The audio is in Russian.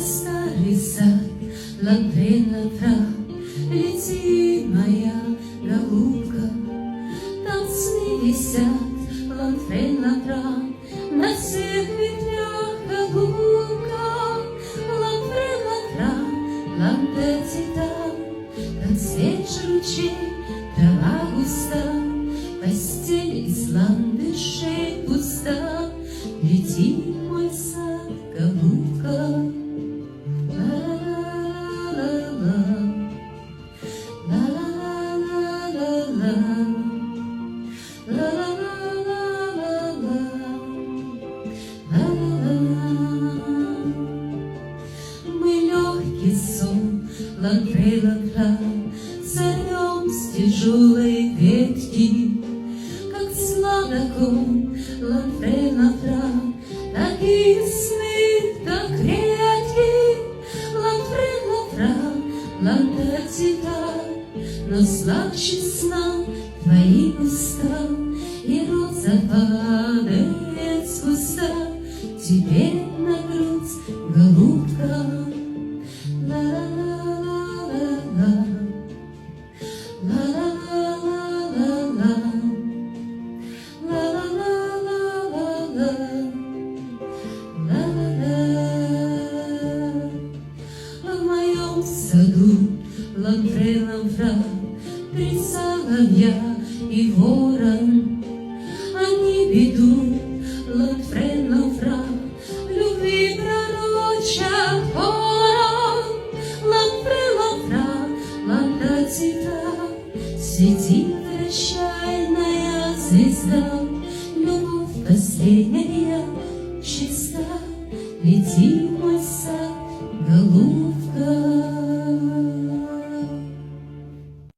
старый сад, лапре-лапра, лети, моя голубка. Там сны висят, лапре-лапра, на всех ветвях голубка. Лапре-лапра, ламда-ти-та, как свежий ручей, трава густа, постель из ландышей пуста. Лети, мой сад, голубка. Мы легкий сон, лапре-лапра, зовем с тяжелой ветки, как сладоком, лапре-лапра, такие сны, так редки. Лапре-лапра, ламда-ти-та, но сладче сна твои уста, и роза падает с куста тебе на грудь, голубка. Ла-ла-ла-ла-ла, ла-ла-ла-ла-ла, ла-ла-ла-ла-ла, ла-ла-ла. В моем саду, лапре-лапра, три соловья и ворон. Они ведут, лапре-лапра, любви пророчат хором. Лапре-лапра, ламда-ти-та, светит прощальная звезда. Любовь последняя чиста, лети, мой сад, голубка.